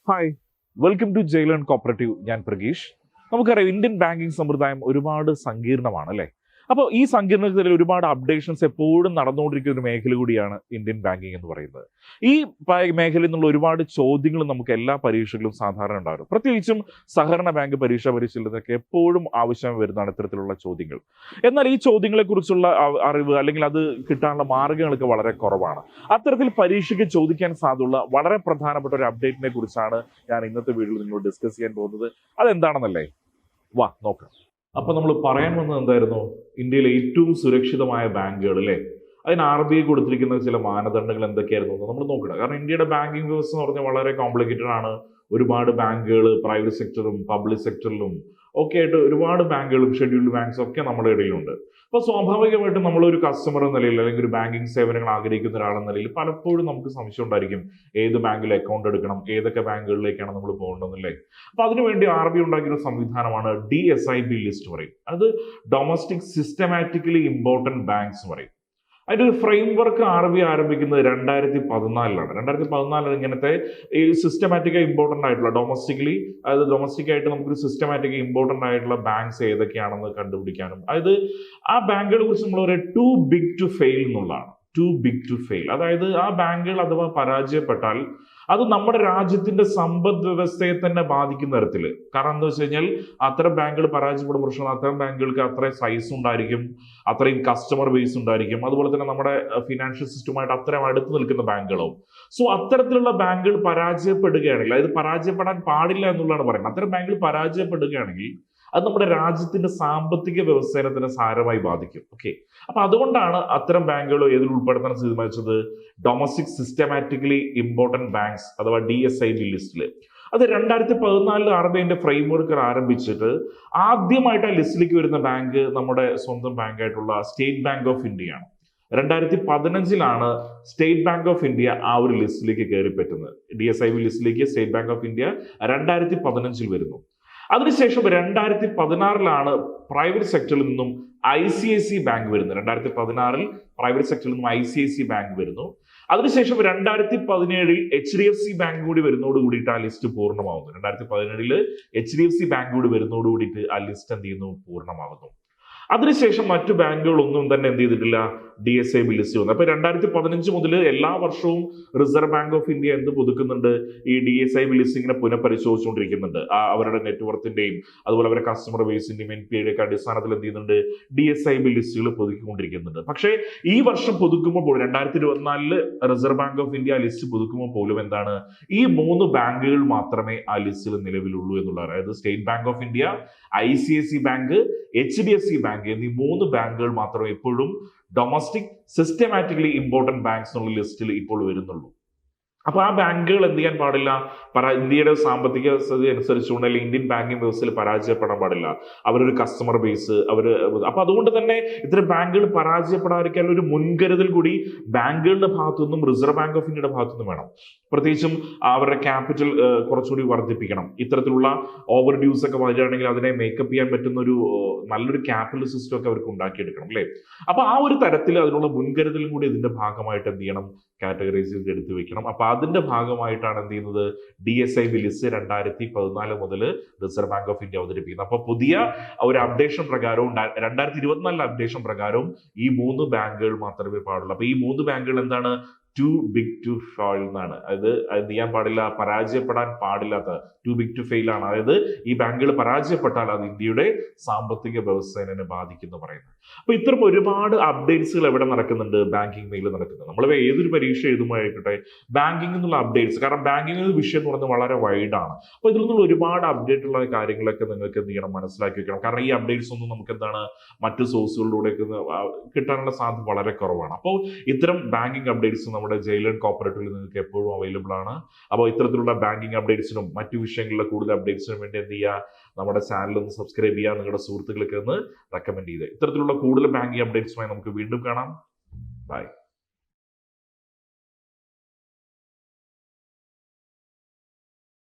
Hi, welcome to ജയിലൺ cooperative. ഞാൻ പ്രഗീഷ്. നമുക്കറിയാം, ഇന്ത്യൻ ബാങ്കിങ് സമ്പ്രദായം ഒരുപാട് സങ്കീർണമാണ് അല്ലേ? അപ്പോൾ ഈ സങ്കീർണതയിൽ ഒരുപാട് അപ്ഡേഷൻസ് എപ്പോഴും നടന്നുകൊണ്ടിരിക്കുന്ന ഒരു മേഖല കൂടിയാണ് ഇന്ത്യൻ ബാങ്കിങ് എന്ന് പറയുന്നത്. ഈ മേഖലയിൽ നിന്നുള്ള ഒരുപാട് ചോദ്യങ്ങൾ നമുക്ക് എല്ലാ പരീക്ഷകളിലും സാധാരണ ഉണ്ടാകും. പ്രത്യേകിച്ചും സഹകരണ ബാങ്ക് പരീക്ഷ പരിശീലനത്തിനൊക്കെ എപ്പോഴും ആവശ്യം വരുന്നതാണ് ഇത്തരത്തിലുള്ള ചോദ്യങ്ങൾ. എന്നാൽ ഈ ചോദ്യങ്ങളെക്കുറിച്ചുള്ള അറിവ് അല്ലെങ്കിൽ അത് കിട്ടാനുള്ള മാർഗങ്ങളൊക്കെ വളരെ കുറവാണ്. അത്തരത്തിൽ പരീക്ഷയ്ക്ക് ചോദിക്കാൻ സാധ്യതയുള്ള വളരെ പ്രധാനപ്പെട്ട ഒരു അപ്ഡേറ്റിനെ കുറിച്ചാണ് ഞാൻ ഇന്നത്തെ വീഡിയോയിൽ നിങ്ങളോട് ഡിസ്കസ് ചെയ്യാൻ പോകുന്നത്. അതെന്താണെന്നല്ലേ, വാ നോക്കാം. അപ്പൊ നമ്മൾ പറയാൻ വന്നത് എന്തായിരുന്നു? ഇന്ത്യയിലെ ഏറ്റവും സുരക്ഷിതമായ ബാങ്കുകൾ അല്ലേ, അതിന് RBI കൊടുത്തിരിക്കുന്ന ചില മാനദണ്ഡങ്ങൾ എന്തൊക്കെയായിരുന്നു നമ്മൾ നോക്കണം. കാരണം ഇന്ത്യയുടെ ബാങ്കിങ് വ്യവസ്ഥ എന്ന് പറഞ്ഞാൽ വളരെ കോംപ്ലിക്കേറ്റഡ് ആണ്. ഒരുപാട് ബാങ്കുകൾ പ്രൈവറ്റ് സെക്ടറും പബ്ലിക് സെക്ടറിലും ഒക്കെ ആയിട്ട് ഒരുപാട് ബാങ്കുകളും ഷെഡ്യൂൾഡ് ബാങ്ക്സും ഒക്കെ നമ്മുടെ ഇടയിലുണ്ട്. അപ്പോൾ സ്വാഭാവികമായിട്ടും നമ്മളൊരു കസ്റ്റമർ എന്ന നിലയിൽ അല്ലെങ്കിൽ ഒരു ബാങ്കിങ് സേവനങ്ങൾ ആഗ്രഹിക്കുന്ന ഒരാളെന്ന നിലയിൽ പലപ്പോഴും നമുക്ക് സംശയം ഉണ്ടായിരിക്കും, ഏത് ബാങ്കിൽ അക്കൗണ്ട് എടുക്കണം, ഏതൊക്കെ ബാങ്കുകളിലേക്കാണ് നമ്മൾ പോകേണ്ടതെന്നല്ലേ. അപ്പൊ അതിനുവേണ്ടി RBI ഉണ്ടാക്കിയ ഒരു സംവിധാനമാണ് DSIB ലിസ്റ്റ് പറയും. അത് ഡൊമസ്റ്റിക് സിസ്റ്റമാറ്റിക്കലി ഇമ്പോർട്ടന്റ് ബാങ്ക്സ് പറയും. അതിന്റെ ഒരു ഫ്രെയിം വർക്ക് RBI ആരംഭിക്കുന്നത് 2014 2014 ഇങ്ങനത്തെ ഈ സിസ്റ്റമാറ്റിക് ഇമ്പോർട്ടന്റ് ആയിട്ടുള്ള ഡൊമസ്റ്റിക് ആയിട്ട് നമുക്കൊരു സിസ്റ്റമാറ്റിക് ഇമ്പോർട്ടന്റ് ആയിട്ടുള്ള ബാങ്ക്സ് ഏതൊക്കെയാണെന്ന് കണ്ടുപിടിക്കാനും, അതായത് ആ ബാങ്കുകളെ കുറിച്ച് നമ്മൾ പറയുക ടു ബിഗ് ടു ഫെയിൽ എന്നുള്ളതാണ്. ടു ബിഗ് ടു ഫെയിൽ, അതായത് ആ ബാങ്കുകൾ അഥവാ പരാജയപ്പെട്ടാൽ അത് നമ്മുടെ രാജ്യത്തിന്റെ സമ്പദ് വ്യവസ്ഥയെ തന്നെ ബാധിക്കുന്ന തരത്തിൽ. കാരണം എന്താ വെച്ച് കഴിഞ്ഞാൽ, അത്തരം ബാങ്കുകൾ പരാജയപ്പെടുന്ന പ്രശ്നം, അത്തരം ബാങ്കുകൾക്ക് അത്രയും സൈസ് ഉണ്ടായിരിക്കും, അത്രയും കസ്റ്റമർ ബേസ് ഉണ്ടായിരിക്കും, അതുപോലെ തന്നെ നമ്മുടെ ഫിനാൻഷ്യൽ സിസ്റ്റമായിട്ട് അത്രയും അടുത്ത് നിൽക്കുന്ന ബാങ്കുകളും. സോ അത്തരത്തിലുള്ള ബാങ്കുകൾ പരാജയപ്പെടുകയാണെങ്കിൽ, അതായത് പരാജയപ്പെടാൻ പാടില്ല എന്നുള്ളതാണ് പറയുന്നത്. അത്തരം ബാങ്കുകൾ പരാജയപ്പെടുകയാണെങ്കിൽ അത് നമ്മുടെ രാജ്യത്തിന്റെ സാമ്പത്തിക വ്യവസ്ഥയെ തന്നെ സാരമായി ബാധിക്കും. ഓക്കെ, അപ്പൊ അതുകൊണ്ടാണ് അത്തരം ബാങ്കുകൾ ഏതിൽ ഉൾപ്പെടുത്താൻ തീരുമാനിച്ചത്? ഡൊമസ്റ്റിക് സിസ്റ്റമാറ്റിക്കലി ഇമ്പോർട്ടന്റ് ബാങ്ക്സ് അഥവാ DSIB ലിസ്റ്റില്. അത് 2014 RBIന്റെ ഫ്രെയിംവർക്ക് ആരംഭിച്ചിട്ട് ആദ്യമായിട്ട് ആ ലിസ്റ്റിലേക്ക് വരുന്ന ബാങ്ക് നമ്മുടെ സ്വന്തം ബാങ്കായിട്ടുള്ള സ്റ്റേറ്റ് ബാങ്ക് ഓഫ് ഇന്ത്യയാണ്. 2015 സ്റ്റേറ്റ് ബാങ്ക് ഓഫ് ഇന്ത്യ ആ ഒരു ലിസ്റ്റിലേക്ക് കയറി പറ്റുന്നത്. DSIB ലിസ്റ്റിലേക്ക് സ്റ്റേറ്റ് ബാങ്ക് ഓഫ് ഇന്ത്യ 2015 വരുന്നു. അതിനുശേഷം 2016 പ്രൈവറ്റ് സെക്ടറിൽ നിന്നും ICICI ബാങ്ക് വരുന്നു. 2016 പ്രൈവറ്റ് സെക്ടറിൽ നിന്നും ICICI ബാങ്ക് വരുന്നു. അതിനുശേഷം 2017 HDFC ബാങ്ക് കൂടി വരുന്നതോട് കൂടിയിട്ട് ആ ലിസ്റ്റ് പൂർണ്ണമാവുന്നു. 2017 HDFC ബാങ്ക് കൂടി വരുന്നതോട് കൂടിയിട്ട് ആ ലിസ്റ്റ് എന്ത് ചെയ്യുന്നു? പൂർണ്ണമാകുന്നു. അതിനുശേഷം മറ്റു ബാങ്കുകളൊന്നും തന്നെ എന്ത് ചെയ്തിട്ടില്ല? DSIB ലിസ്റ്റ് വന്നു. അപ്പൊ 2015 മുതൽ എല്ലാ വർഷവും റിസർവ് ബാങ്ക് ഓഫ് ഇന്ത്യ എന്ത് പുതുക്കുന്നുണ്ട്? ഈ DSIB ലിസ്റ്റ് ഇങ്ങനെ പുനഃപരിശോധിച്ചുകൊണ്ടിരിക്കുന്നുണ്ട്. അവരുടെ നെറ്റ്വർത്തിന്റെയും അതുപോലെ അവരുടെ കസ്റ്റമർ ബേസിന്റെയും NPA യുടെ ഒക്കെ അടിസ്ഥാനത്തിൽ എന്ത് ചെയ്യുന്നുണ്ട്? DSIB ലിസ്റ്റുകൾ പുതുക്കിക്കൊണ്ടിരിക്കുന്നുണ്ട്. പക്ഷേ ഈ വർഷം പുതുക്കുമ്പോൾ 2024 reserve bank of India list പുതുക്കുമ്പോൾ പോലും എന്താണ്? ഈ 3 ബാങ്കുകൾ മാത്രമേ ആ ലിസ്റ്റിൽ നിലവിലുള്ളൂ എന്നുള്ളത്. അതായത് state bank of India, ICICI bank, HDFC bank എന്നീ 3 ബാങ്കുകൾ മാത്രമേ ഇപ്പോഴും ഡൊമസ്റ്റിക് സിസ്റ്റമാറ്റിക്കലി ഇമ്പോർട്ടന്റ് ബാങ്ക്സ് എന്നുള്ള ലിസ്റ്റിൽ ഇപ്പോൾ വരുന്നുള്ളൂ. അപ്പൊ ആ ബാങ്കുകൾ എന്ത് ചെയ്യാൻ പാടില്ല? ഇന്ത്യയുടെ സാമ്പത്തിക സ്ഥിതി അനുസരിച്ചുകൊണ്ട് അല്ലെങ്കിൽ ഇന്ത്യൻ ബാങ്കിങ് വ്യവസ്ഥയിൽ പരാജയപ്പെടാൻ പാടില്ല. അവരൊരു കസ്റ്റമർ ബേസ് അപ്പൊ അതുകൊണ്ട് തന്നെ ഇത്തരം ബാങ്കുകൾ പരാജയപ്പെടാതിരിക്കാൻ ഒരു മുൻകരുതൽ കൂടി ബാങ്കുകളുടെ ഭാഗത്തുനിന്നും റിസർവ് ബാങ്ക് ഓഫ് ഇന്ത്യയുടെ ഭാഗത്തുനിന്നും വേണം. പ്രത്യേകിച്ചും അവരുടെ ക്യാപിറ്റൽ കുറച്ചുകൂടി വർദ്ധിപ്പിക്കണം. ഇത്തരത്തിലുള്ള ഓവർ ഡ്യൂസ് ഒക്കെ വരികയാണെങ്കിൽ അതിനെ മേക്കപ്പ് ചെയ്യാൻ പറ്റുന്ന ഒരു നല്ലൊരു ക്യാപിറ്റൽ സിസ്റ്റം ഒക്കെ അവർക്ക് ഉണ്ടാക്കിയെടുക്കണം അല്ലേ. അപ്പൊ ആ ഒരു തരത്തിൽ അതിനുള്ള മുൻകരുതലും കൂടി ഇതിന്റെ ഭാഗമായിട്ട് എന്ത് ചെയ്യണം? കാറ്റഗറൈസ് ചെയ്ത് എടുത്തു വെക്കണം. അപ്പൊ അതിന്റെ ഭാഗമായിട്ടാണ് എന്ത് ചെയ്യുന്നത്? DSIB ലിസ്റ്റ് 2014 മുതൽ റിസർവ് ബാങ്ക് ഓഫ് ഇന്ത്യ അവതരിപ്പിക്കുന്നത്. അപ്പൊ പുതിയ ഒരു അപ്ഡേഷൻ പ്രകാരവും 2024 അപ്ഡേഷൻ പ്രകാരവും ഈ 3 ബാങ്കുകൾ മാത്രമേ പാടുള്ളൂ. അപ്പൊ ഈ 3 ബാങ്കുകൾ എന്താണ്? ടു ബിഗ് ടു ഫെയിൽ എന്നാണ്. അതായത് അത് ചെയ്യാൻ പാടില്ല, പരാജയപ്പെടാൻ പാടില്ലാത്ത ടു ബിഗ് ടു ഫെയിൽ ആണ്. അതായത് ഈ ബാങ്കുകൾ പരാജയപ്പെട്ടാൽ അത് ഇന്ത്യയുടെ സാമ്പത്തിക വ്യവസ്ഥയെ ബാധിക്കുന്നു പറയുന്നത്. അപ്പൊ ഇത്തരം ഒരുപാട് അപ്ഡേറ്റ്സുകൾ എവിടെ നടക്കുന്നുണ്ട്? ബാങ്കിങ് മേഖല നടക്കുന്നുണ്ട്. നമ്മൾ ഏതൊരു പരീക്ഷ എഴുതുമ്പോഴായിക്കോട്ടെ ബാങ്കിങ് എന്നുള്ള അപ്ഡേറ്റ്സ്, കാരണം ബാങ്കിങ് വിഷയം എന്ന് പറയുന്നത് വളരെ വൈഡാണ്. അപ്പൊ ഇതിൽ നിന്നുള്ള ഒരുപാട് അപ്ഡേറ്റ് ഉള്ള കാര്യങ്ങളൊക്കെ നിങ്ങൾക്ക് എന്ത് ചെയ്യണം? മനസ്സിലാക്കി വെക്കണം. കാരണം ഈ അപ്ഡേറ്റ്സ് ഒന്നും നമുക്ക് എന്താണ് മറ്റു സോഴ്സുകളിലൂടെ കിട്ടാനുള്ള സാധ്യത വളരെ കുറവാണ്. അപ്പോൾ ഇത്തരം ബാങ്കിങ് അപ്ഡേറ്റ്സ് നമ്മുടെ ജയിലൺ കോപ്പറേറ്റീവിൽ നിങ്ങൾക്ക് എപ്പോഴും അവൈലബിൾ ആണ്. അപ്പോൾ ഇത്തരത്തിലുള്ള ബാങ്കിങ് അപ്ഡേറ്റ്സിനും മറ്റു വിഷയങ്ങളിലെ കൂടുതൽ അപ്ഡേറ്റ്സിനും വേണ്ടി എന്ത് ചെയ്യുക? നമ്മുടെ ചാനൽ ഒന്ന് സബ്സ്ക്രൈബ് ചെയ്യുക, നിങ്ങളുടെ സുഹൃത്തുക്കൾക്ക് ഒന്ന് റെക്കമെൻഡ് ചെയ്ത്. ഇത്തരത്തിലുള്ള കൂടുതൽ ബാങ്കിങ് അപ്ഡേറ്റ്സുമായി നമുക്ക് വീണ്ടും കാണാം. ബൈ.